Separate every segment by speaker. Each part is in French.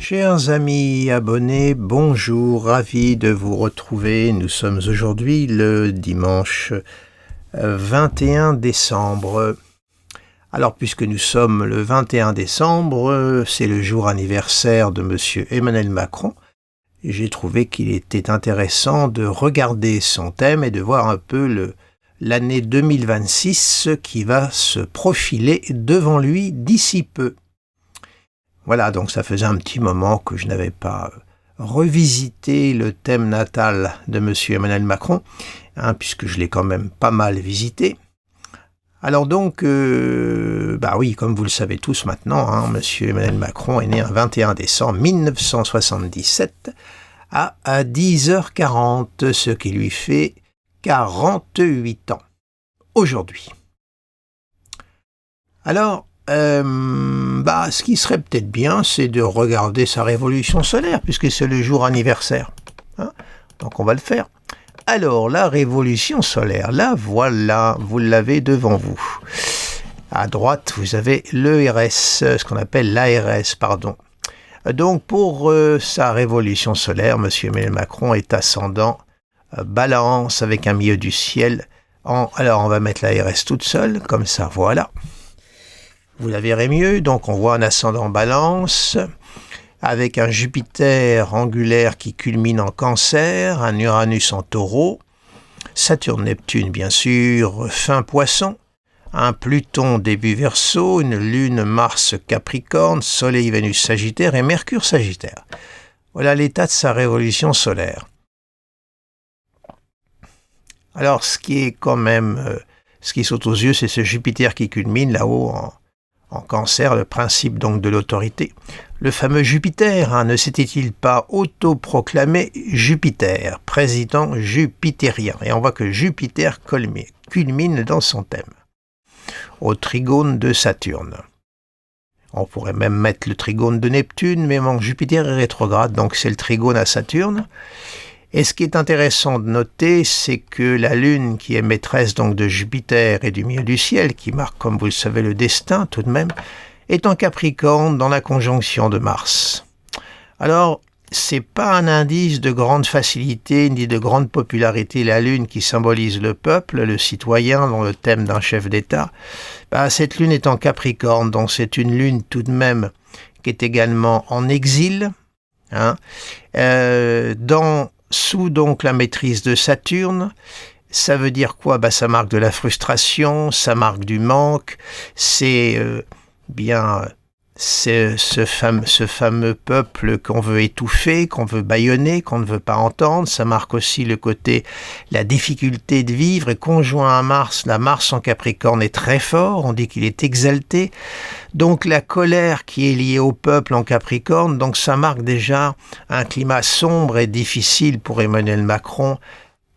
Speaker 1: Chers amis abonnés, bonjour, ravi de vous retrouver. Nous sommes aujourd'hui le dimanche 21 décembre. Alors, puisque nous sommes le 21 décembre, c'est le jour anniversaire de Monsieur Emmanuel Macron. J'ai trouvé qu'il était intéressant de regarder son thème et de voir un peu l'année 2026 qui va se profiler devant lui d'ici peu. Voilà, donc ça faisait un petit moment que je n'avais pas revisité le thème natal de Monsieur Emmanuel Macron, puisque je l'ai quand même pas mal visité. Alors donc, oui, comme vous le savez tous maintenant, Monsieur Emmanuel Macron est né un 21 décembre 1977 à 10h40, ce qui lui fait 48 ans aujourd'hui. Alors, ce qui serait peut-être bien, c'est de regarder sa révolution solaire, puisque c'est le jour anniversaire. Donc on va le faire. Alors, la révolution solaire, là, voilà, vous l'avez devant vous. À droite, vous avez l'ERS, ce qu'on appelle l'ARS, pardon. Donc, pour sa révolution solaire, M. Emmanuel Macron est ascendant Balance avec un milieu du ciel. Alors, on va mettre l'ARS toute seule, comme ça, voilà. Vous la verrez mieux, donc on voit un ascendant Balance, avec un Jupiter angulaire qui culmine en Cancer, un Uranus en Taureau, Saturne-Neptune bien sûr, fin Poisson, un Pluton début Verseau, une Lune Mars Capricorne, Soleil-Vénus Sagittaire et Mercure Sagittaire. Voilà l'état de sa révolution solaire. Alors ce qui saute aux yeux, c'est ce Jupiter qui culmine là-haut en Cancer, le principe donc de l'autorité. Le fameux Jupiter, ne s'était-il pas autoproclamé Jupiter, président jupitérien? Et on voit que Jupiter culmine dans son thème, au trigone de Saturne. On pourrait même mettre le trigone de Neptune, mais Jupiter est rétrograde, donc c'est le trigone à Saturne. Et ce qui est intéressant de noter, c'est que la Lune, qui est maîtresse donc de Jupiter et du milieu du ciel, qui marque, comme vous le savez, le destin tout de même, est en Capricorne dans la conjonction de Mars. Alors, c'est pas un indice de grande facilité ni de grande popularité, la Lune qui symbolise le peuple, le citoyen, dans le thème d'un chef d'État. Cette Lune est en Capricorne, donc c'est une Lune tout de même qui est également en exil, sous donc la maîtrise de Saturne. Ça veut dire quoi? Ça marque de la frustration, ça marque du manque, c'est ce fameux peuple qu'on veut étouffer, qu'on veut bâillonner, qu'on ne veut pas entendre. Ça marque aussi le côté, la difficulté de vivre, et conjoint à Mars, la Mars en Capricorne est très fort, on dit qu'il est exalté. Donc la colère qui est liée au peuple en Capricorne, donc ça marque déjà un climat sombre et difficile pour Emmanuel Macron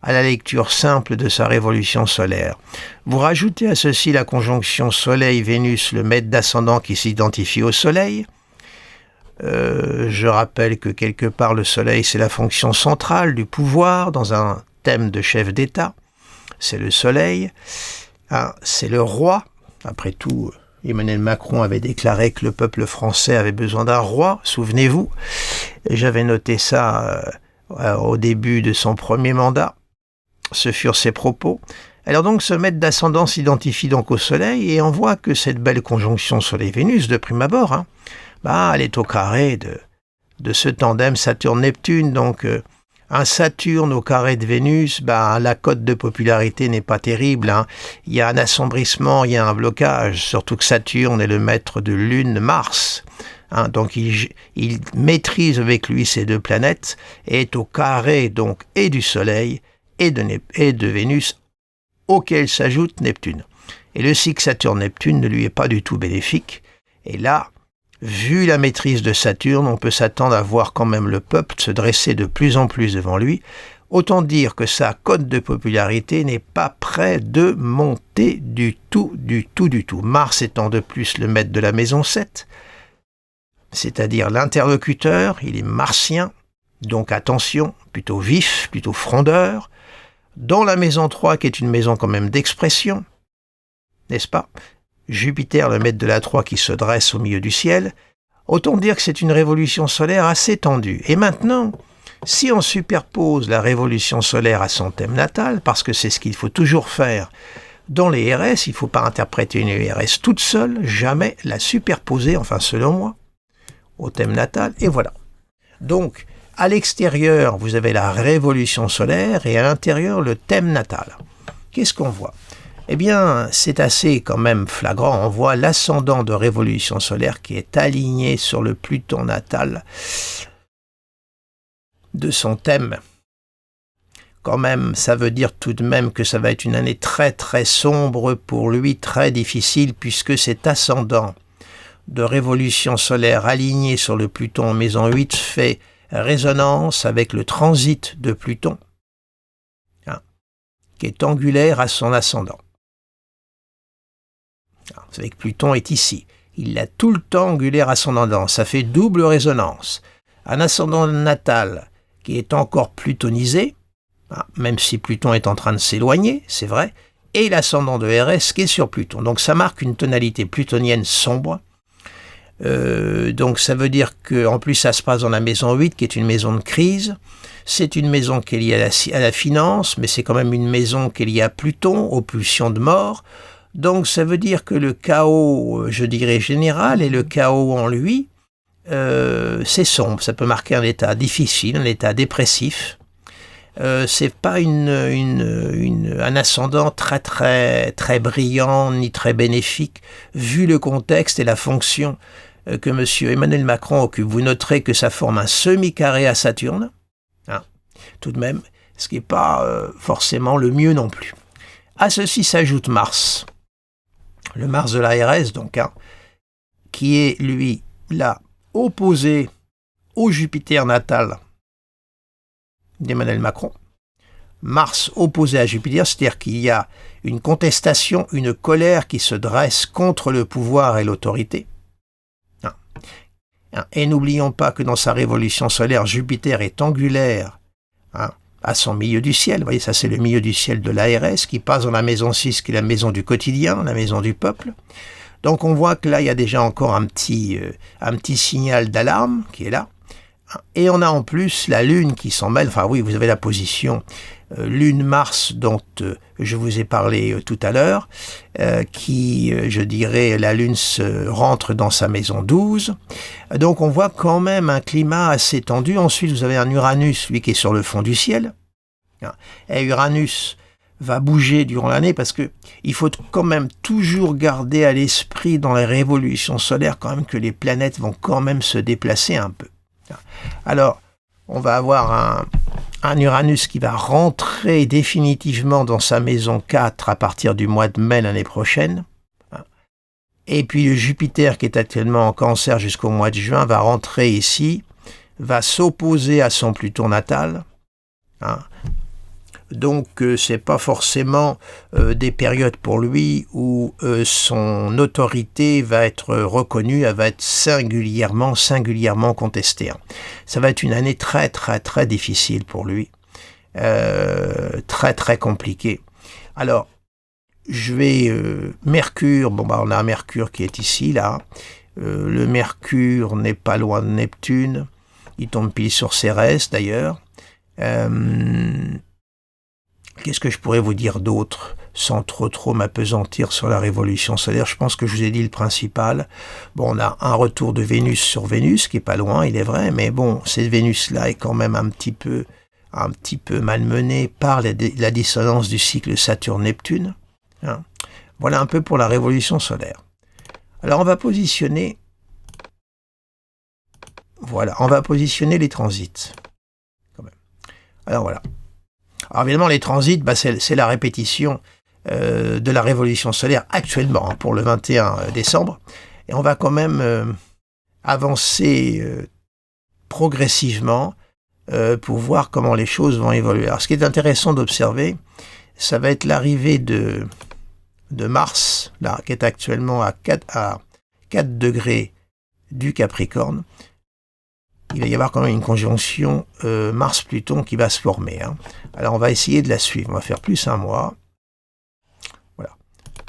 Speaker 1: à la lecture simple de sa révolution solaire. Vous rajoutez à ceci la conjonction Soleil-Vénus, le maître d'ascendant qui s'identifie au Soleil. Je rappelle que quelque part le Soleil c'est la fonction centrale du pouvoir dans un thème de chef d'État. C'est le Soleil, c'est le roi. Après tout, Emmanuel Macron avait déclaré que le peuple français avait besoin d'un roi, souvenez-vous. J'avais noté ça au début de son premier mandat. Ce furent ses propos. Alors donc, ce maître d'ascendant s'identifie donc au Soleil, et on voit que cette belle conjonction Soleil-Vénus, de prime abord, elle est au carré de ce tandem Saturne-Neptune. Donc, un Saturne au carré de Vénus, la cote de popularité n'est pas terrible. Il y a un assombrissement, il y a un blocage, surtout que Saturne est le maître de Lune, Mars. Donc il maîtrise avec lui ces deux planètes, et est au carré donc et du Soleil et de Vénus, auquel s'ajoute Neptune. Et le cycle Saturne-Neptune ne lui est pas du tout bénéfique. Et là, vu la maîtrise de Saturne, on peut s'attendre à voir quand même le peuple se dresser de plus en plus devant lui. Autant dire que sa cote de popularité n'est pas près de monter du tout. Mars étant de plus le maître de la maison 7, c'est-à-dire l'interlocuteur, il est martien, donc attention, plutôt vif, plutôt frondeur. Dans la maison 3, qui est une maison quand même d'expression, n'est-ce pas? Jupiter, le maître de la 3 qui se dresse au milieu du ciel, Autant dire que c'est une révolution solaire assez tendue. Et maintenant, si on superpose la révolution solaire à son thème natal, parce que c'est ce qu'il faut toujours faire dans les RS, il ne faut pas interpréter une RS toute seule, jamais la superposer, enfin selon moi, au thème natal, et voilà. Donc, à l'extérieur, vous avez la révolution solaire et à l'intérieur, le thème natal. Qu'est-ce qu'on voit ? Eh bien, c'est assez quand même flagrant. On voit l'ascendant de révolution solaire qui est aligné sur le Pluton natal de son thème. Quand même, ça veut dire tout de même que ça va être une année très très sombre pour lui, très difficile, puisque cet ascendant de révolution solaire aligné sur le Pluton en maison 8 fait résonance avec le transit de Pluton, qui est angulaire à son ascendant. Alors, vous savez que Pluton est ici. Il a tout le temps angulaire à son ascendant. Ça fait double résonance. Un ascendant natal qui est encore plutonisé, même si Pluton est en train de s'éloigner, c'est vrai, et l'ascendant de RS qui est sur Pluton. Donc ça marque une tonalité plutonienne sombre. Donc ça veut dire qu'en plus ça se passe dans la maison 8, qui est une maison de crise. C'est une maison qui est liée à la finance, mais c'est quand même une maison qui est liée à Pluton, aux pulsions de mort. Donc ça veut dire que le chaos, je dirais général, et le chaos en lui, c'est sombre. Ça peut marquer un état difficile, un état dépressif. C'est pas un ascendant très très très brillant ni très bénéfique vu le contexte et la fonction que M. Emmanuel Macron occupe. Vous noterez que ça forme un semi-carré à Saturne, tout de même, ce qui n'est pas forcément le mieux non plus. À ceci s'ajoute Mars, le Mars de la RS donc, qui est lui là opposé au Jupiter natal d'Emmanuel Macron. Mars opposé à Jupiter, c'est-à-dire qu'il y a une contestation, une colère qui se dresse contre le pouvoir et l'autorité. Et n'oublions pas que dans sa révolution solaire, Jupiter est angulaire à son milieu du ciel. Vous voyez, ça c'est le milieu du ciel de l'ARS qui passe dans la maison 6, qui est la maison du quotidien, la maison du peuple. Donc on voit que là, il y a déjà encore un petit signal d'alarme qui est là. Et on a en plus la Lune qui s'en mêle. Enfin oui, vous avez la position Lune-Mars dont je vous ai parlé tout à l'heure, qui, je dirais, la Lune se rentre dans sa maison 12. Donc on voit quand même un climat assez tendu. Ensuite, vous avez un Uranus, lui, qui est sur le fond du ciel. Et Uranus va bouger durant l'année parce que il faut quand même toujours garder à l'esprit dans les révolutions solaires quand même que les planètes vont quand même se déplacer un peu. Alors, on va avoir un Uranus qui va rentrer définitivement dans sa maison 4 à partir du mois de mai l'année prochaine. Et puis le Jupiter qui est actuellement en Cancer jusqu'au mois de juin va rentrer ici, va s'opposer à son Pluton natal. Donc c'est pas forcément des périodes pour lui où son autorité va être reconnue, elle va être singulièrement contestée. Ça va être une année très très très difficile pour lui, très très compliquée. Alors je vais Mercure, on a un Mercure qui est ici là. Le Mercure n'est pas loin de Neptune, il tombe pile sur Cérès d'ailleurs. Qu'est-ce que je pourrais vous dire d'autre sans trop m'appesantir sur la révolution solaire? Je pense que je vous ai dit le principal. Bon, on a un retour de Vénus sur Vénus, qui est pas loin, il est vrai, mais bon, cette Vénus-là est quand même un petit peu malmenée par la dissonance du cycle Saturne-Neptune. Voilà un peu pour la révolution solaire. Alors on va positionner les transits. Quand même. Alors voilà. Alors évidemment, les transits, c'est la répétition de la révolution solaire actuellement pour le 21 décembre. Et on va quand même avancer progressivement pour voir comment les choses vont évoluer. Alors ce qui est intéressant d'observer, ça va être l'arrivée de Mars, là, qui est actuellement à 4 degrés du Capricorne. Il va y avoir quand même une conjonction Mars-Pluton qui va se former. Alors on va essayer de la suivre. On va faire plus un mois. Voilà.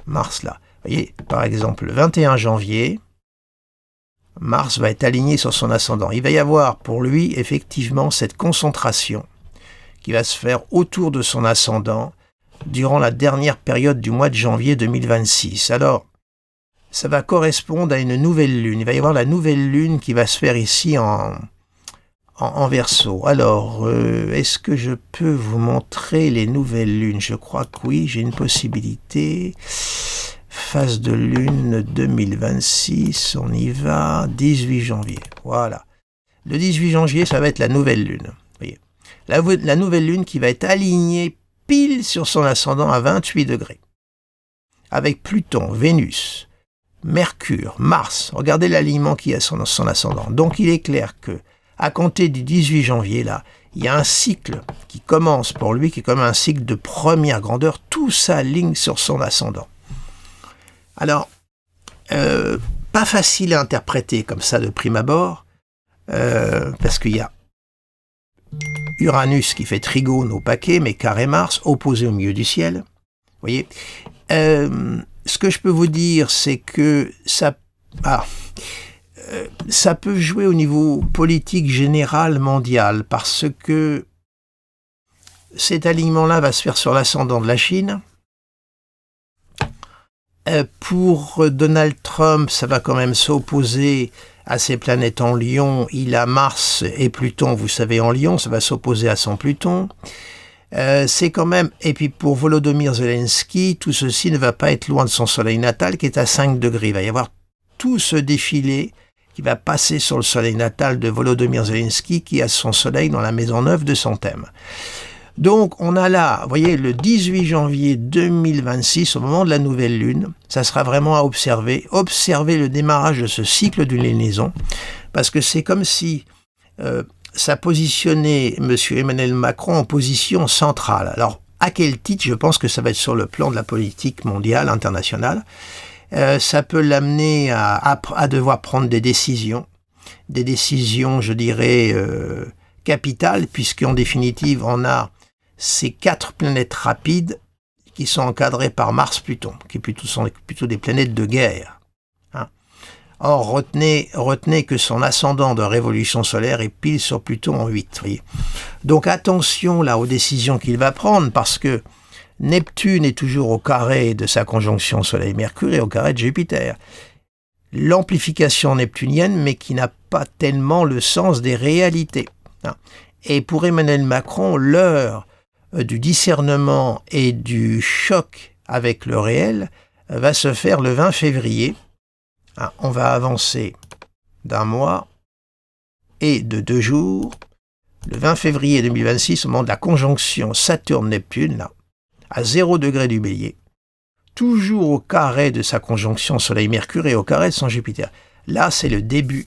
Speaker 1: Mars là. Vous voyez, par exemple, le 21 janvier, Mars va être aligné sur son ascendant. Il va y avoir pour lui effectivement cette concentration qui va se faire autour de son ascendant durant la dernière période du mois de janvier 2026. Alors, ça va correspondre à une nouvelle lune. Il va y avoir la nouvelle lune qui va se faire ici en Verseau. Alors, est-ce que je peux vous montrer les nouvelles lunes? Je crois que oui, j'ai une possibilité. Phase de lune 2026, on y va, 18 janvier. Voilà. Le 18 janvier, ça va être la nouvelle lune. Voyez. La nouvelle lune qui va être alignée pile sur son ascendant à 28 degrés. Avec Pluton, Vénus, Mercure, Mars. Regardez l'alignement qui a son ascendant. Donc il est clair que à compter du 18 janvier, là, il y a un cycle qui commence pour lui, qui est comme un cycle de première grandeur. Tout s'aligne sur son ascendant. Alors, pas facile à interpréter comme ça de prime abord, parce qu'il y a Uranus qui fait trigone au paquet, mais carré Mars, opposé au milieu du ciel. Vous voyez, ce que je peux vous dire, c'est que ça peut jouer au niveau politique général mondial, parce que cet alignement-là va se faire sur l'ascendant de la Chine. Pour Donald Trump, ça va quand même s'opposer à ses planètes en Lion. Il a Mars et Pluton, vous savez, en Lion, ça va s'opposer à son Pluton. C'est quand même... Et puis pour Volodymyr Zelensky, tout ceci ne va pas être loin de son soleil natal qui est à 5 degrés. Il va y avoir tout ce défilé qui va passer sur le soleil natal de Volodymyr Zelensky qui a son soleil dans la maison 9 de son thème. Donc on a là, vous voyez, le 18 janvier 2026, au moment de la nouvelle lune, ça sera vraiment à observer le démarrage de ce cycle d'une lunaison, parce que c'est comme si ça positionnait M. Emmanuel Macron en position centrale. Alors, à quel titre? Je pense que ça va être sur le plan de la politique mondiale, internationale. Ça peut l'amener à devoir prendre des décisions, je dirais, capitales, puisqu'en définitive, on a ces 4 planètes rapides qui sont encadrées par Mars-Pluton, qui sont plutôt des planètes de guerre. Hein. Or, retenez que son ascendant de révolution solaire est pile sur Pluton en 8. Voyez. Donc attention là aux décisions qu'il va prendre, parce que Neptune est toujours au carré de sa conjonction Soleil-Mercure et au carré de Jupiter. L'amplification neptunienne, mais qui n'a pas tellement le sens des réalités. Hein. Et pour Emmanuel Macron, l'heure du discernement et du choc avec le réel va se faire le 20 février. On va avancer d'un mois et de 2 jours. Le 20 février 2026, au moment de la conjonction Saturne-Neptune, là, à 0 degré du Bélier, toujours au carré de sa conjonction Soleil-Mercure et au carré de son Jupiter. Là, c'est le début,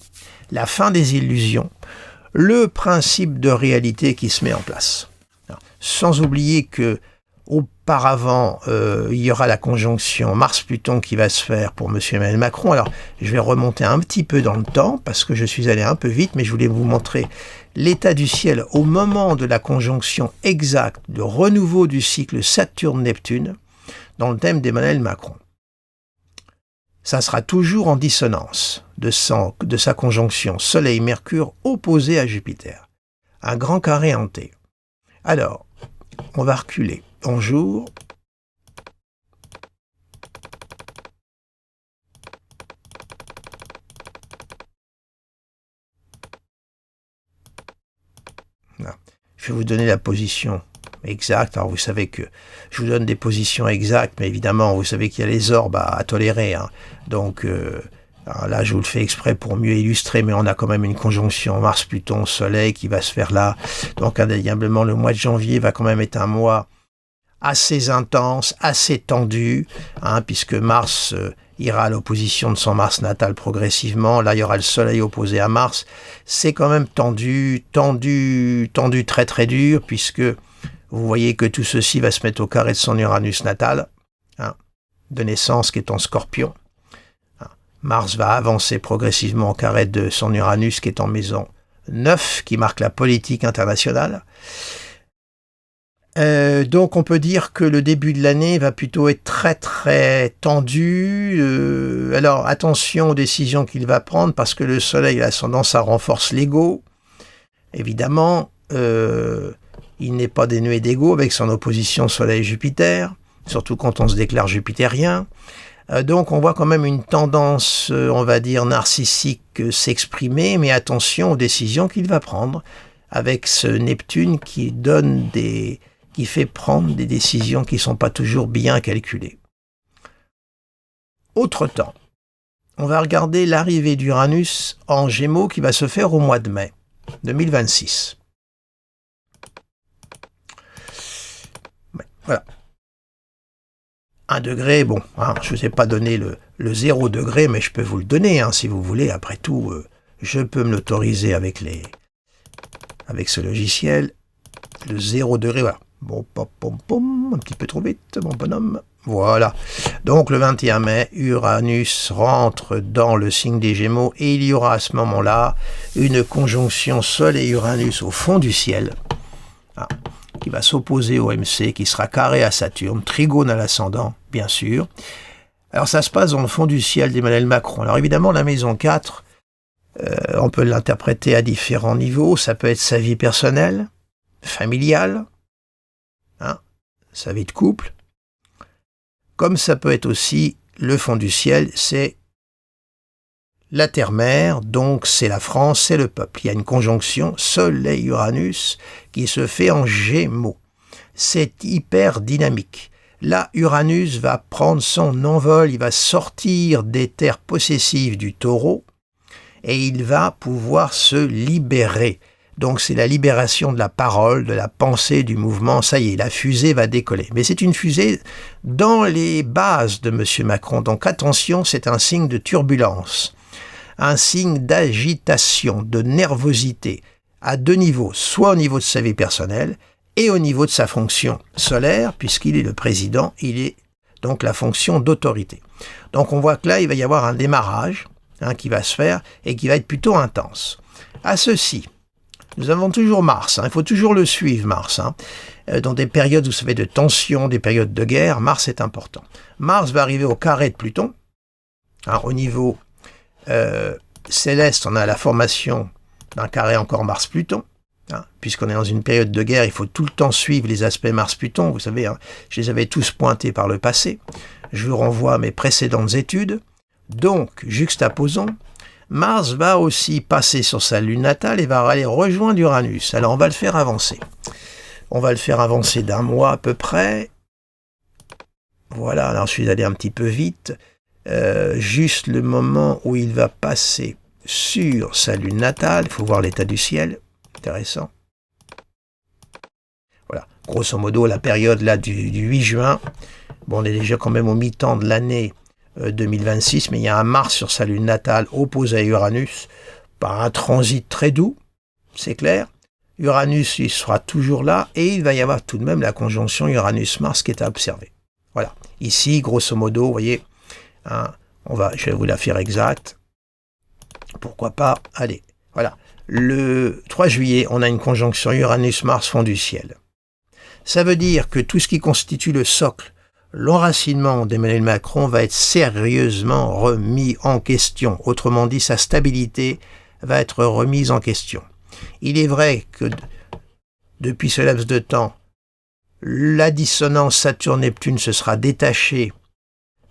Speaker 1: la fin des illusions, le principe de réalité qui se met en place. Sans oublier que auparavant, il y aura la conjonction Mars-Pluton qui va se faire pour M. Emmanuel Macron. Alors, je vais remonter un petit peu dans le temps, parce que je suis allé un peu vite, mais je voulais vous montrer l'état du ciel au moment de la conjonction exacte de renouveau du cycle Saturne-Neptune dans le thème d'Emmanuel Macron. Ça sera toujours en dissonance de sa conjonction Soleil-Mercure opposé à Jupiter. Un grand carré hanté. Alors, on va reculer en jour. Là. Je vais vous donner la position exacte. Alors vous savez que je vous donne des positions exactes, mais évidemment, vous savez qu'il y a les orbes à tolérer. Hein. Donc là, je vous le fais exprès pour mieux illustrer, mais on a quand même une conjonction Mars-Pluton, Soleil qui va se faire là. Donc indéniablement, le mois de janvier va quand même être un mois assez intense, assez tendu, hein, puisque Mars ira à l'opposition de son Mars natal progressivement. Là, il y aura le Soleil opposé à Mars. C'est quand même tendu, très très dur, puisque vous voyez que tout ceci va se mettre au carré de son Uranus natal, hein, de naissance qui est en Scorpion. Mars va avancer progressivement au carré de son Uranus qui est en maison 9, qui marque la politique internationale. Donc on peut dire que le début de l'année va plutôt être très très tendu. Alors attention aux décisions qu'il va prendre parce que le soleil a tendance à renforcer l'ego. Évidemment, il n'est pas dénué d'ego avec son opposition Soleil-Jupiter, surtout quand on se déclare jupitérien. Donc on voit quand même une tendance, on va dire, narcissique s'exprimer, mais attention aux décisions qu'il va prendre avec ce Neptune qui fait prendre des décisions qui ne sont pas toujours bien calculées. Autre temps, on va regarder l'arrivée d'Uranus en Gémeaux qui va se faire au mois de mai 2026. Voilà. 1 degré, bon, je ne vous ai pas donné le 0 degré, mais je peux vous le donner, si vous voulez. Après tout, je peux me l'autoriser avec ce logiciel. Le 0 degré, voilà. Bon, un petit peu trop vite, mon bonhomme. Voilà. Donc, le 21 mai, Uranus rentre dans le signe des Gémeaux et il y aura à ce moment-là une conjonction Soleil-Uranus au fond du ciel, qui va s'opposer au MC, qui sera carré à Saturne, trigone à l'ascendant, bien sûr. Alors, ça se passe dans le fond du ciel d'Emmanuel Macron. Alors, évidemment, la maison 4, on peut l'interpréter à différents niveaux. Ça peut être sa vie personnelle, familiale, sa vie de couple, comme ça peut être aussi le fond du ciel, c'est la terre-mère, donc c'est la France, c'est le peuple. Il y a une conjonction Soleil-Uranus qui se fait en Gémeaux. C'est hyper dynamique. Là, Uranus va prendre son envol, il va sortir des terres possessives du Taureau et il va pouvoir se libérer. Donc c'est la libération de la parole, de la pensée, du mouvement. Ça y est, la fusée va décoller. Mais c'est une fusée dans les bases de M. Macron. Donc attention, c'est un signe de turbulence, un signe d'agitation, de nervosité, à 2 niveaux, soit au niveau de sa vie personnelle et au niveau de sa fonction solaire, puisqu'il est le président, il est donc la fonction d'autorité. Donc on voit que là, il va y avoir un démarrage qui va se faire et qui va être plutôt intense. À ceci, nous avons toujours Mars, il faut toujours le suivre, Mars. Dans des périodes, vous savez, de tension, des périodes de guerre, Mars est important. Mars va arriver au carré de Pluton. Au niveau céleste, on a la formation d'un carré encore Mars-Pluton. Puisqu'on est dans une période de guerre, il faut tout le temps suivre les aspects Mars-Pluton. Vous savez, je les avais tous pointés par le passé. Je vous renvoie à mes précédentes études. Donc, juxtaposons. Mars va aussi passer sur sa lune natale et va aller rejoindre Uranus. Alors, on va le faire avancer. On va le faire avancer d'1 mois à peu près. Voilà, alors je suis allé un petit peu vite. Juste le moment où il va passer sur sa lune natale. Il faut voir l'état du ciel. Intéressant. Voilà, grosso modo, la période là du 8 juin. Bon, on est déjà quand même au mi-temps de l'année 2026, mais il y a un Mars sur sa lune natale opposé à Uranus par un transit très doux, c'est clair. Uranus, il sera toujours là et il va y avoir tout de même la conjonction Uranus-Mars qui est à observer. Voilà, ici, grosso modo, vous voyez, je vais vous la faire exacte. Pourquoi pas? Allez, voilà. Le 3 juillet, on a une conjonction Uranus-Mars fond du ciel. Ça veut dire que tout ce qui constitue le socle, l'enracinement d'Emmanuel Macron va être sérieusement remis en question. Autrement dit, sa stabilité va être remise en question. Il est vrai que depuis ce laps de temps, la dissonance Saturne-Neptune se sera détachée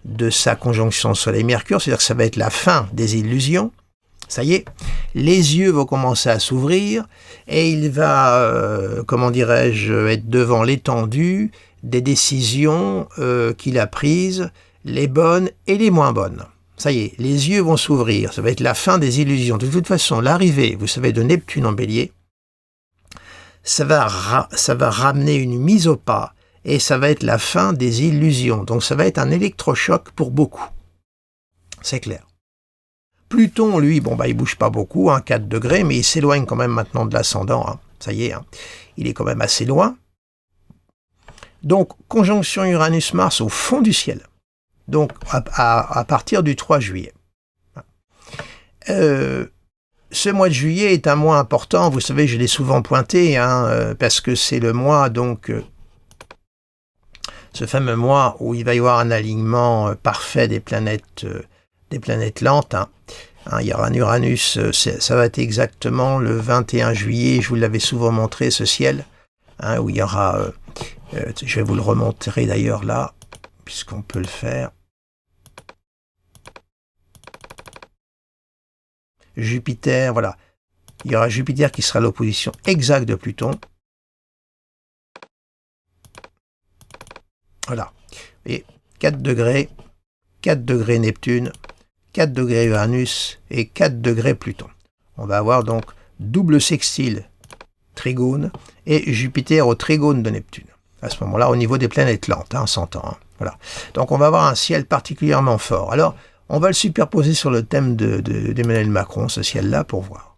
Speaker 1: de sa conjonction Soleil-Mercure, c'est-à-dire que ça va être la fin des illusions. Ça y est, les yeux vont commencer à s'ouvrir et il va, être devant l'étendue des décisions qu'il a prises, les bonnes et les moins bonnes. Ça y est, les yeux vont s'ouvrir, ça va être la fin des illusions. De toute façon, l'arrivée, vous savez, de Neptune en Bélier, ça va ramener une mise au pas et ça va être la fin des illusions. Donc ça va être un électrochoc pour beaucoup. C'est clair. Pluton, lui, il bouge pas beaucoup, 4 degrés, mais il s'éloigne quand même maintenant de l'ascendant. Ça y est, il est quand même assez loin. Donc, conjonction Uranus-Mars au fond du ciel. Donc, à partir du 3 juillet. Ce mois de juillet est un mois important. Vous savez, je l'ai souvent pointé, parce que c'est le mois donc ce fameux mois où il va y avoir un alignement parfait des planètes lentes. Il y aura un Uranus, ça va être exactement le 21 juillet, je vous l'avais souvent montré, ce ciel, où il y aura, je vais vous le remontrer d'ailleurs là, puisqu'on peut le faire. Jupiter, voilà. Il y aura Jupiter qui sera l'opposition exacte de Pluton. Voilà. Et 4 degrés Neptune, 4 degrés Uranus et 4 degrés Pluton. On va avoir donc double sextile trigone et Jupiter au trigone de Neptune. À ce moment-là, au niveau des planètes lentes, on s'entend. Voilà. Donc on va avoir un ciel particulièrement fort. Alors, on va le superposer sur le thème d'Emmanuel Macron, ce ciel-là, pour voir.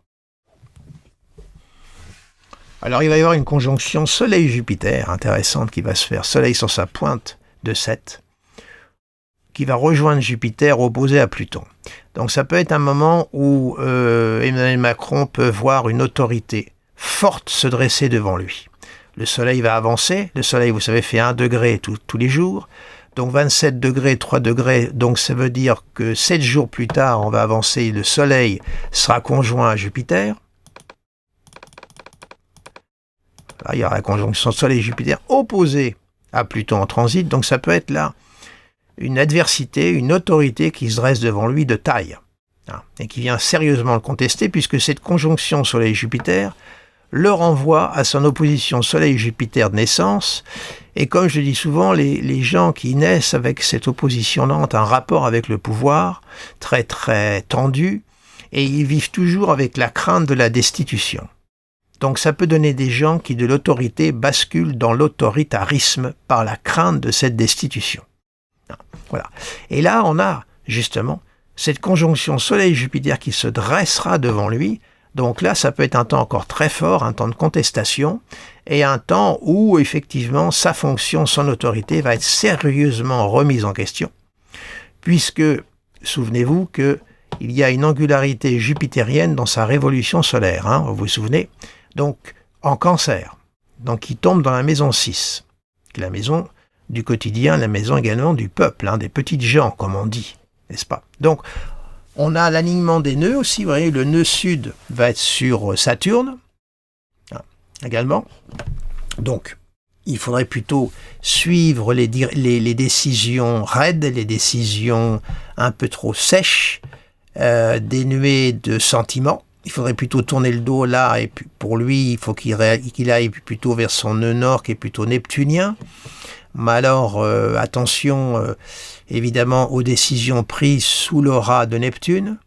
Speaker 1: Alors, il va y avoir une conjonction Soleil-Jupiter intéressante qui va se faire. Soleil sur sa pointe de 7, qui va rejoindre Jupiter opposé à Pluton. Donc, ça peut être un moment où Emmanuel Macron peut voir une autorité forte se dresser devant lui. Le Soleil va avancer. Le Soleil, vous savez, fait 1 degré tous les jours. Donc 27 degrés, 3 degrés, donc ça veut dire que 7 jours plus tard, on va avancer, le Soleil sera conjoint à Jupiter. Là, il y aura la conjonction Soleil-Jupiter opposée à Pluton en transit, donc ça peut être là une adversité, une autorité qui se dresse devant lui de taille, et qui vient sérieusement le contester, puisque cette conjonction Soleil-Jupiter le renvoie à son opposition Soleil-Jupiter de naissance. Et comme je dis souvent, les gens qui naissent avec cette opposition-là ont un rapport avec le pouvoir très très tendu, et ils vivent toujours avec la crainte de la destitution. Donc ça peut donner des gens qui de l'autorité basculent dans l'autoritarisme par la crainte de cette destitution. Voilà. Et là, on a justement cette conjonction Soleil-Jupiter qui se dressera devant lui. Donc là, ça peut être un temps encore très fort, un temps de contestation, et un temps où, effectivement, sa fonction, son autorité va être sérieusement remise en question, puisque, souvenez-vous qu'il y a une angularité jupitérienne dans sa révolution solaire, vous vous souvenez, donc en Cancer, donc qui tombe dans la maison 6, la maison du quotidien, la maison également du peuple, des petites gens, comme on dit, n'est-ce pas? Donc, on a l'alignement des nœuds aussi, vous voyez, le nœud sud va être sur Saturne, également. Donc, il faudrait plutôt suivre les décisions raides, les décisions un peu trop sèches, dénuées de sentiments. Il faudrait plutôt tourner le dos là, et pour lui, il faut qu'il aille plutôt vers son nœud nord, qui est plutôt neptunien. Mais alors, attention, évidemment, aux décisions prises sous l'aura de Neptune,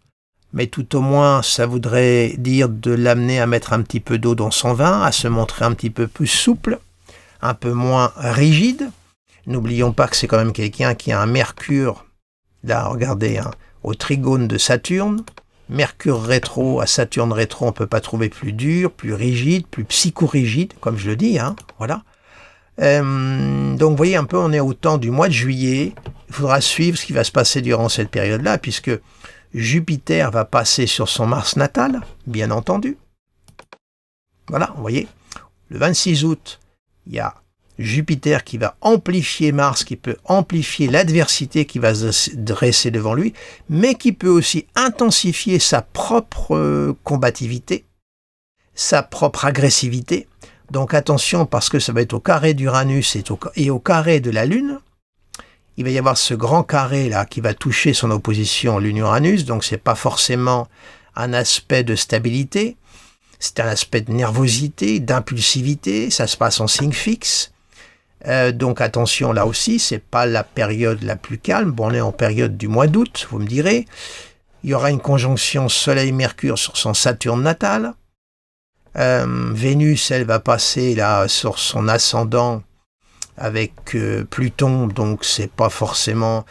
Speaker 1: mais tout au moins, ça voudrait dire de l'amener à mettre un petit peu d'eau dans son vin, à se montrer un petit peu plus souple, un peu moins rigide. N'oublions pas que c'est quand même quelqu'un qui a un Mercure, là, regardez, au trigone de Saturne. Mercure rétro à Saturne rétro, on ne peut pas trouver plus dur, plus rigide, plus psychorigide, comme je le dis, voilà. Donc vous voyez un peu, on est au temps du mois de juillet. Il faudra suivre ce qui va se passer durant cette période-là, puisque Jupiter va passer sur son Mars natal, bien entendu. Voilà, vous voyez, le 26 août, il y a Jupiter qui va amplifier Mars, qui peut amplifier l'adversité qui va se dresser devant lui, mais qui peut aussi intensifier sa propre combativité, sa propre agressivité. Donc attention, parce que ça va être au carré d'Uranus et au carré de la Lune. Il va y avoir ce grand carré là qui va toucher son opposition Lune-Uranus, donc c'est pas forcément un aspect de stabilité, c'est un aspect de nervosité, d'impulsivité, ça se passe en signe fixe. Donc attention là aussi, c'est pas la période la plus calme. Bon, on est en période du mois d'août, vous me direz. Il y aura une conjonction Soleil-Mercure sur son Saturne natal. Vénus, elle va passer là sur son ascendant avec Pluton, donc c'est pas forcément...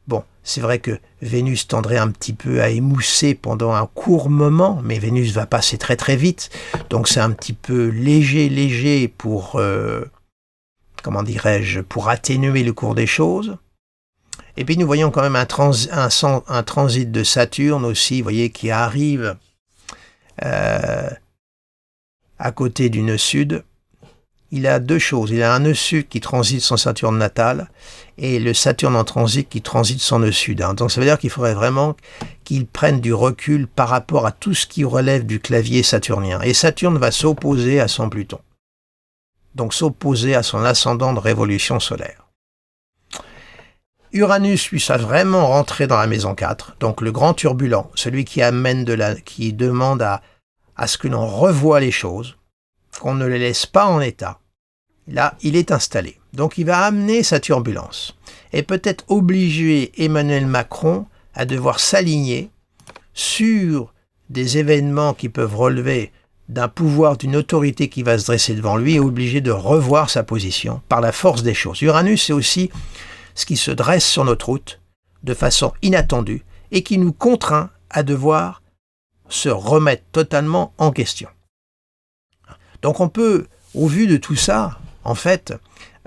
Speaker 1: Bon, c'est vrai que Vénus tendrait un petit peu à émousser pendant un court moment, mais Vénus va passer très très vite, donc c'est un petit peu léger pour... comment dirais-je, pour atténuer le cours des choses. Et puis nous voyons quand même un transit de Saturne aussi, vous voyez, qui arrive à côté du nœud sud, il a deux choses. Il a un nœud sud qui transite son Saturne natal et le Saturne en transit qui transite son nœud sud. Donc ça veut dire qu'il faudrait vraiment qu'il prenne du recul par rapport à tout ce qui relève du clavier saturnien. Et Saturne va s'opposer à son Pluton. Donc s'opposer à son ascendant de révolution solaire. Uranus, lui, ça vraiment rentré dans la maison 4, donc le grand turbulent, celui qui qui demande à ce que l'on revoie les choses, qu'on ne les laisse pas en état. Là, il est installé. Donc il va amener sa turbulence et peut-être obliger Emmanuel Macron à devoir s'aligner sur des événements qui peuvent relever d'un pouvoir, d'une autorité qui va se dresser devant lui et obliger de revoir sa position par la force des choses. Uranus, c'est aussi ce qui se dresse sur notre route de façon inattendue et qui nous contraint à devoir se remettre totalement en question. Donc on peut, au vu de tout ça, en fait,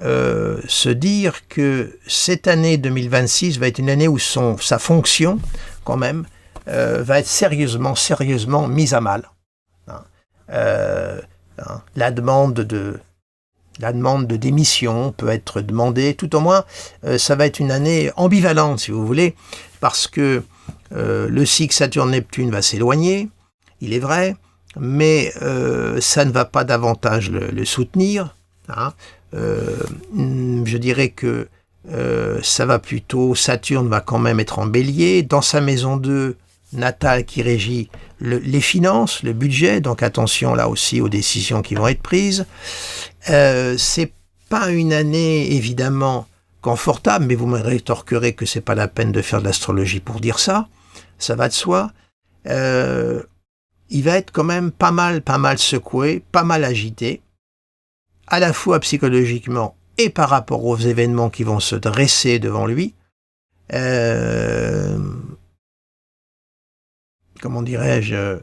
Speaker 1: se dire que cette année 2026 va être une année où sa fonction, quand même, va être sérieusement mise à mal. La demande de démission peut être demandée, tout au moins, ça va être une année ambivalente, si vous voulez, parce que le cycle Saturne-Neptune va s'éloigner, il est vrai, mais ça ne va pas davantage le soutenir. Je dirais que ça va plutôt, Saturne va quand même être en bélier, dans sa maison 2 natale qui régit les finances, le budget, donc attention là aussi aux décisions qui vont être prises. C'est pas une année évidemment confortable, mais vous me rétorquerez que c'est pas la peine de faire de l'astrologie pour dire ça, ça va de soi. Il va être quand même pas mal secoué, pas mal agité, à la fois psychologiquement et par rapport aux événements qui vont se dresser devant lui. Comment dirais-je,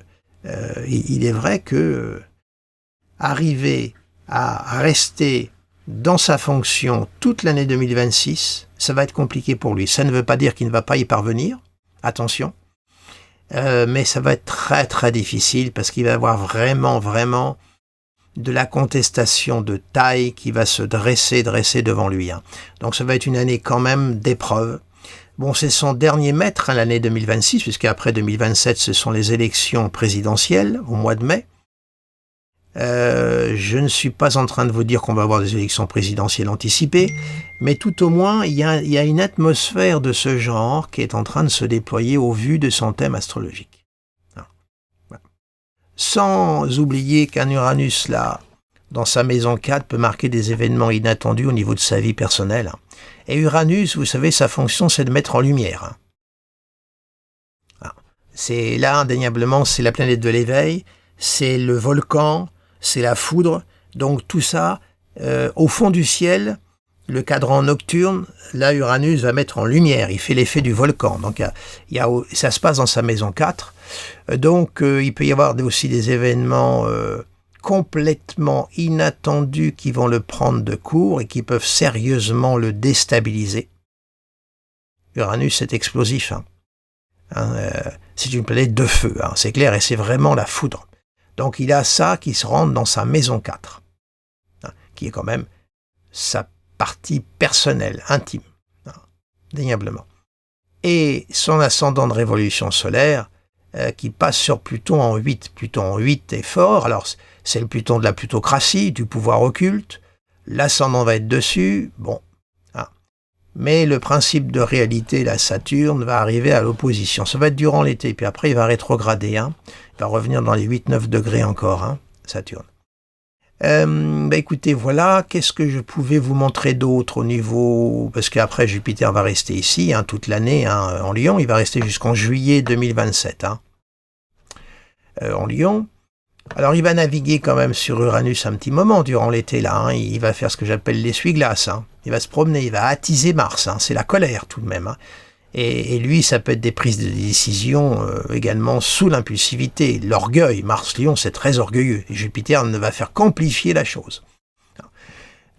Speaker 1: il est vrai que arriver à rester dans sa fonction toute l'année 2026, ça va être compliqué pour lui. Ça ne veut pas dire qu'il ne va pas y parvenir, attention, mais ça va être très très difficile parce qu'il va y avoir vraiment de la contestation de taille qui va se dresser devant lui. Donc ça va être une année quand même d'épreuve. Bon, c'est son dernier maître, l'année 2026, puisqu'après 2027, ce sont les élections présidentielles au mois de mai. Je ne suis pas en train de vous dire qu'on va avoir des élections présidentielles anticipées, mais tout au moins, il y a une atmosphère de ce genre qui est en train de se déployer au vu de son thème astrologique. Voilà. Sans oublier qu'un Uranus, là, dans sa maison 4, peut marquer des événements inattendus au niveau de sa vie personnelle. Et Uranus, vous savez, sa fonction, c'est de mettre en lumière. C'est là, indéniablement, c'est la planète de l'éveil, c'est le volcan, c'est la foudre. Donc tout ça, au fond du ciel, le cadran nocturne, là, Uranus va mettre en lumière. Il fait l'effet du volcan. Donc ça se passe dans sa maison 4. Donc il peut y avoir aussi des événements complètement inattendus qui vont le prendre de court et qui peuvent sérieusement le déstabiliser. Uranus est explosif. C'est une planète de feu, c'est clair, et c'est vraiment la foudre. Donc il a ça qui se rentre dans sa maison 4, qui est quand même sa partie personnelle, intime, indéniablement. Et son ascendant de révolution solaire qui passe sur Pluton en 8. Pluton en 8 est fort, alors c'est le Pluton de la plutocratie, du pouvoir occulte, l'ascendant va être dessus, bon. Mais le principe de réalité, la Saturne, va arriver à l'opposition. Ça va être durant l'été, puis après il va rétrograder, il va revenir dans les 8-9 degrés encore, Saturne. Écoutez, voilà, qu'est-ce que je pouvais vous montrer d'autre au niveau... Parce qu'après, Jupiter va rester ici, toute l'année, en Lion, il va rester jusqu'en juillet 2027, en Lion. Alors, il va naviguer quand même sur Uranus un petit moment durant l'été, là, il va faire ce que j'appelle l'essuie-glace, il va se promener, il va attiser Mars, c'est la colère tout de même, Et lui, ça peut être des prises de décision également sous l'impulsivité, l'orgueil. Mars-Lion, c'est très orgueilleux. Et Jupiter ne va faire qu'amplifier la chose.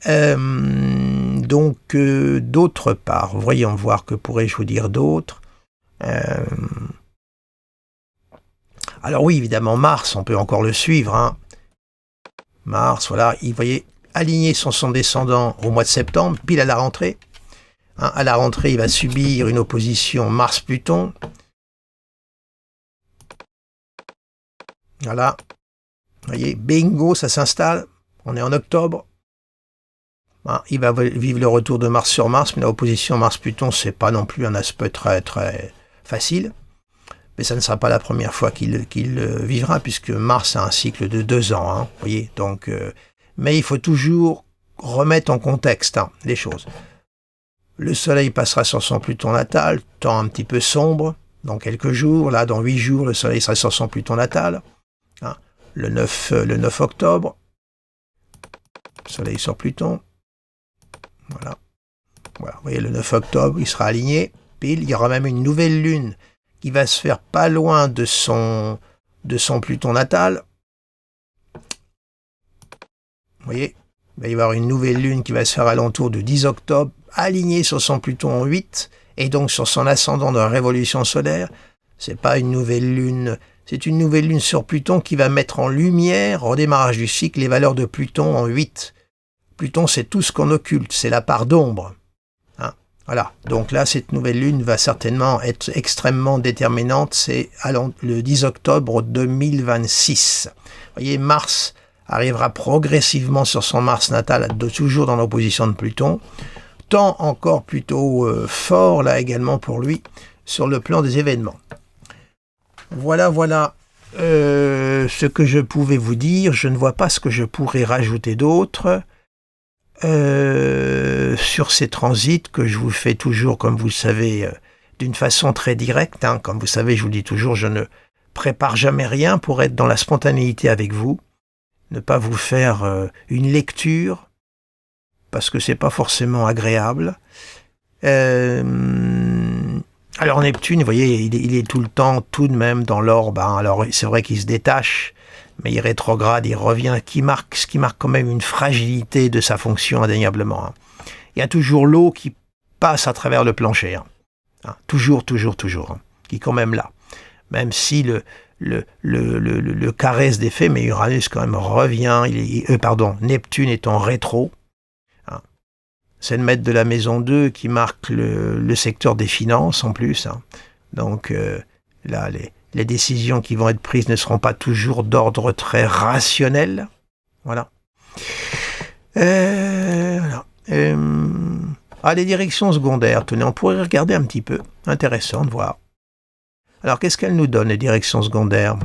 Speaker 1: Donc, d'autre part, voyons voir que pourrais-je vous dire d'autre. Alors oui, évidemment, Mars, on peut encore le suivre. Mars, voilà, vous voyez, aligné sur son descendant au mois de septembre, pile à la rentrée. Hein, à la rentrée, il va subir une opposition Mars-Pluton. Voilà. Vous voyez, bingo, ça s'installe. On est en octobre. Hein, il va vivre le retour de Mars sur Mars, mais l'opposition Mars-Pluton, c'est pas non plus un aspect très très facile. Mais ça ne sera pas la première fois qu'il vivra, puisque Mars a un cycle de 2 ans. Hein, vous voyez, donc, mais il faut toujours remettre en contexte les choses. Le Soleil passera sur son Pluton natal, temps un petit peu sombre, dans quelques jours. Là, dans 8 jours, le Soleil sera sur son Pluton natal. Hein, le 9 octobre, Soleil sur Pluton. Voilà. Voilà. Vous voyez, le 9 octobre, il sera aligné. Pile, il y aura même une nouvelle lune qui va se faire pas loin de son Pluton natal. Vous voyez, il va y avoir une nouvelle lune qui va se faire à l'entour du 10 octobre, alignée sur son Pluton en 8, et donc sur son ascendant de la révolution solaire. C'est pas une nouvelle lune, c'est une nouvelle lune sur Pluton qui va mettre en lumière, au démarrage du cycle, les valeurs de Pluton en 8. Pluton, c'est tout ce qu'on occulte, c'est la part d'ombre. Hein, voilà. Donc là, cette nouvelle lune va certainement être extrêmement déterminante. C'est le 10 octobre 2026. Vous voyez, Mars arrivera progressivement sur son Mars natal, toujours dans l'opposition de Pluton. Temps encore plutôt fort, là également pour lui, sur le plan des événements. Voilà ce que je pouvais vous dire. Je ne vois pas ce que je pourrais rajouter d'autre. Sur ces transits que je vous fais toujours, comme vous le savez, d'une façon très directe. Hein. Comme vous savez, je vous dis toujours, je ne prépare jamais rien pour être dans la spontanéité avec vous. Ne pas vous faire une lecture, parce que c'est pas forcément agréable. Alors Neptune, vous voyez, il est tout le temps, tout de même, dans l'orbe. Hein. Alors c'est vrai qu'il se détache, mais il rétrograde, il revient, ce qui marque quand même une fragilité de sa fonction indéniablement. Hein. Il y a toujours l'eau qui passe à travers le plancher. Hein. Hein, toujours, hein, qui est quand même là. Même si le caresse des faits, mais Uranus quand même revient, Neptune est en rétro. Hein. C'est le maître de la maison 2 qui marque le secteur des finances en plus. Hein. Donc là, les décisions qui vont être prises ne seront pas toujours d'ordre très rationnel. Voilà. Voilà. Les directions secondaires, tenez, on pourrait regarder un petit peu. Intéressant de voir. Alors, qu'est-ce qu'elles nous donnent, les directions secondaires?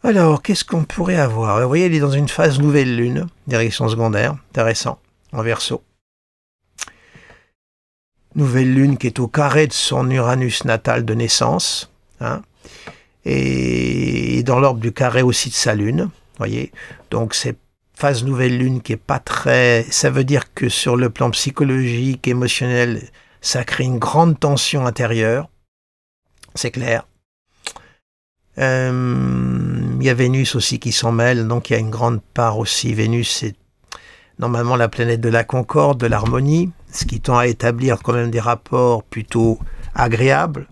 Speaker 1: Alors, qu'est-ce qu'on pourrait avoir? Vous voyez, elle est dans une phase nouvelle lune, direction secondaire, intéressant, en Verseau. Nouvelle lune qui est au carré de son Uranus natal de naissance, hein, et dans l'ordre du carré aussi de sa lune, voyez. Donc, c'est phase nouvelle lune qui est pas très... Ça veut dire que sur le plan psychologique, émotionnel, ça crée une grande tension intérieure. C'est clair. Il y a Vénus aussi qui s'en mêle, donc il y a une grande part aussi. Vénus, c'est normalement la planète de la concorde, de l'harmonie, ce qui tend à établir quand même des rapports plutôt agréables.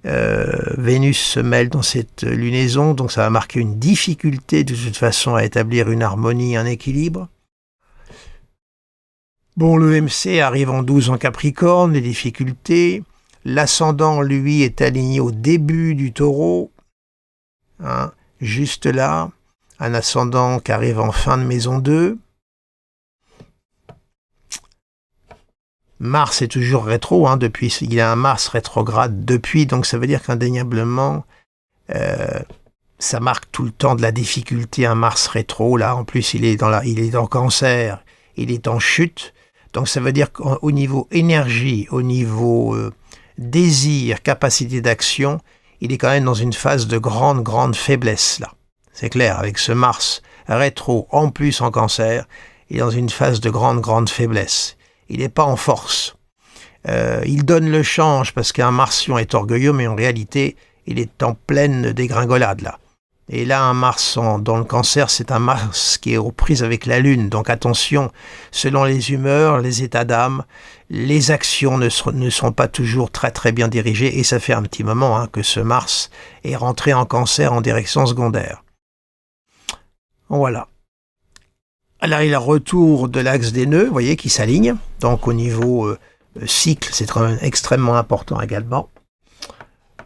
Speaker 1: Vénus se mêle dans cette lunaison, donc ça va marquer une difficulté de toute façon à établir une harmonie, un équilibre. Bon, le MC arrive en 12 en Capricorne, les difficultés. L'ascendant, lui, est aligné au début du Taureau, hein, juste là, un ascendant qui arrive en fin de maison 2. Mars est toujours rétro, hein, depuis, il a un Mars rétrograde depuis, donc ça veut dire qu'indéniablement, ça marque tout le temps de la difficulté, un Mars rétro. Là, en plus, il est en Cancer, il est en chute, donc ça veut dire qu'au niveau énergie, au niveau désir, capacité d'action, il est quand même dans une phase de grande faiblesse, là. C'est clair, avec ce Mars rétro, en plus en Cancer, il est dans une phase de grande faiblesse. Il n'est pas en force. Il donne le change parce qu'un Marsion est orgueilleux, mais en réalité, il est en pleine dégringolade, là. Et là, un Mars dans le Cancer, c'est un Mars qui est aux prises avec la Lune. Donc attention, selon les humeurs, les états d'âme, les actions ne sont pas toujours très bien dirigées. Et ça fait un petit moment, hein, que ce Mars est rentré en Cancer en direction secondaire. Voilà. Là, il y a le retour de l'axe des nœuds, vous voyez, qui s'aligne. Donc, au niveau cycle, c'est extrêmement important également.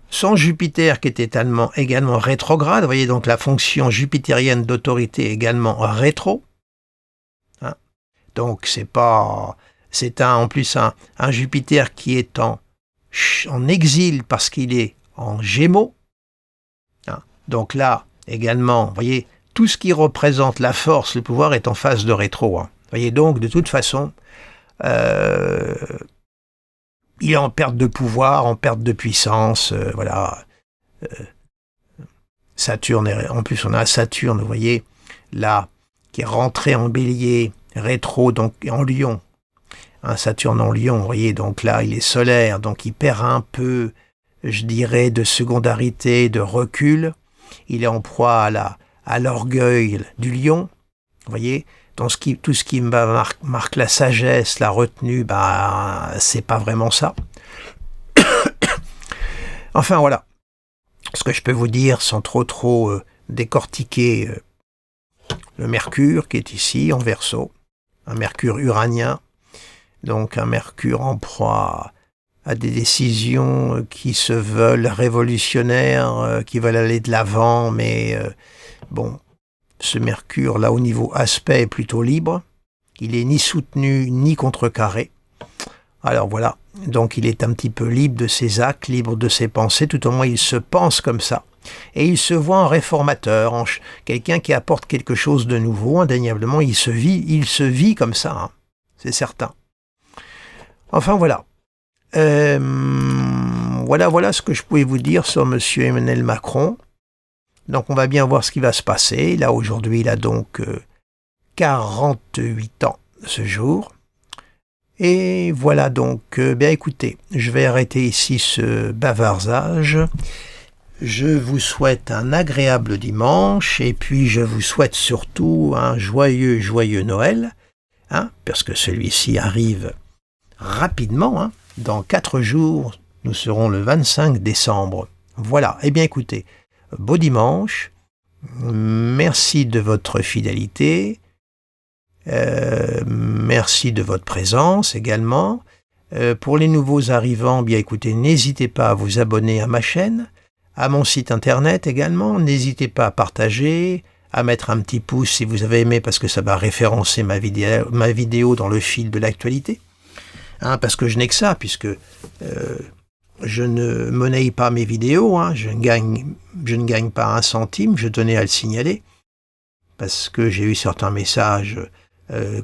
Speaker 1: Son Jupiter qui est également rétrograde, vous voyez, donc la fonction jupitérienne d'autorité également rétro. Hein, donc, c'est en plus un Jupiter qui est en exil parce qu'il est en Gémeaux. Hein, donc là, également, vous voyez, tout ce qui représente la force, le pouvoir est en phase de rétro. Hein. Vous voyez, donc, de toute façon, il est en perte de pouvoir, en perte de puissance, voilà. Saturne, en plus on a Saturne, vous voyez, là, qui est rentré en bélier, rétro, donc en lion. Hein, Saturne en lion, vous voyez, donc là, il est solaire, donc il perd un peu, je dirais, de secondarité, de recul. Il est en proie à l'orgueil du lion, vous voyez. Donc tout ce qui marque la sagesse, la retenue, c'est pas vraiment ça. Enfin voilà, ce que je peux vous dire sans trop décortiquer le Mercure qui est ici en Verseau, un Mercure uranien, donc un Mercure en proie à des décisions qui se veulent révolutionnaires, qui veulent aller de l'avant, mais bon. Ce Mercure, là, au niveau aspect, est plutôt libre. Il est ni soutenu, ni contrecarré. Alors voilà, donc il est un petit peu libre de ses actes, libre de ses pensées, tout au moins il se pense comme ça. Et il se voit en réformateur, en quelqu'un qui apporte quelque chose de nouveau, indéniablement, il se vit comme ça, hein, c'est certain. Enfin voilà. Voilà ce que je pouvais vous dire sur M. Emmanuel Macron. Donc on va bien voir ce qui va se passer. Là aujourd'hui il a donc 48 ans ce jour. Et voilà donc, bien écoutez, je vais arrêter ici ce bavardage. Je vous souhaite un agréable dimanche et puis je vous souhaite surtout un joyeux Noël, hein, parce que celui-ci arrive rapidement, hein. Dans 4 jours, nous serons le 25 décembre. Voilà, eh bien écoutez, beau dimanche, merci de votre fidélité, merci de votre présence également. Pour les nouveaux arrivants, bien écoutez, n'hésitez pas à vous abonner à ma chaîne, à mon site internet également, n'hésitez pas à partager, à mettre un petit pouce si vous avez aimé parce que ça va référencer ma vidéo dans le fil de l'actualité. Hein, parce que je n'ai que ça, puisque je ne monnaie pas mes vidéos, hein, je ne gagne pas un centime, je tenais à le signaler, parce que j'ai eu certains messages,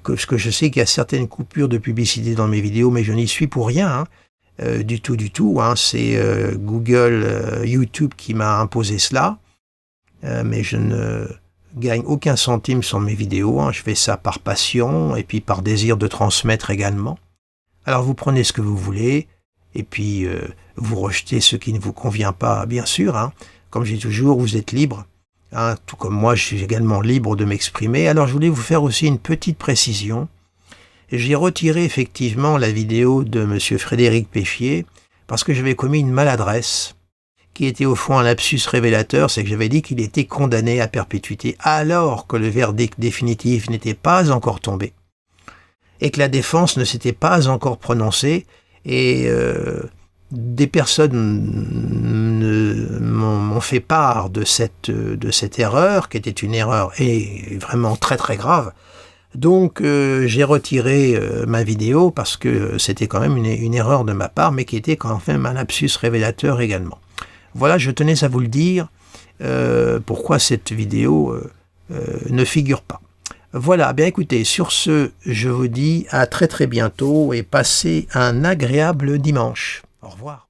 Speaker 1: parce que je sais qu'il y a certaines coupures de publicité dans mes vidéos, mais je n'y suis pour rien, hein, du tout, hein, c'est Google, YouTube qui m'a imposé cela, mais je ne gagne aucun centime sur mes vidéos, hein, je fais ça par passion, et puis par désir de transmettre également. Alors vous prenez ce que vous voulez, et puis vous rejetez ce qui ne vous convient pas, bien sûr. Hein. Comme je dis toujours, vous êtes libre. Hein, tout comme moi, je suis également libre de m'exprimer. Alors je voulais vous faire aussi une petite précision. J'ai retiré effectivement la vidéo de M. Frédéric Péchier, parce que j'avais commis une maladresse, qui était au fond un lapsus révélateur, c'est que j'avais dit qu'il était condamné à perpétuité, alors que le verdict définitif n'était pas encore tombé. Et que la défense ne s'était pas encore prononcée, et des personnes m'ont fait part de cette erreur, qui était une erreur et vraiment très très grave. Donc j'ai retiré ma vidéo parce que c'était quand même une erreur de ma part, mais qui était quand même un lapsus révélateur également. Voilà, je tenais à vous le dire, pourquoi cette vidéo ne figure pas. Voilà, bien écoutez, sur ce, je vous dis à très très bientôt et passez un agréable dimanche. Au revoir.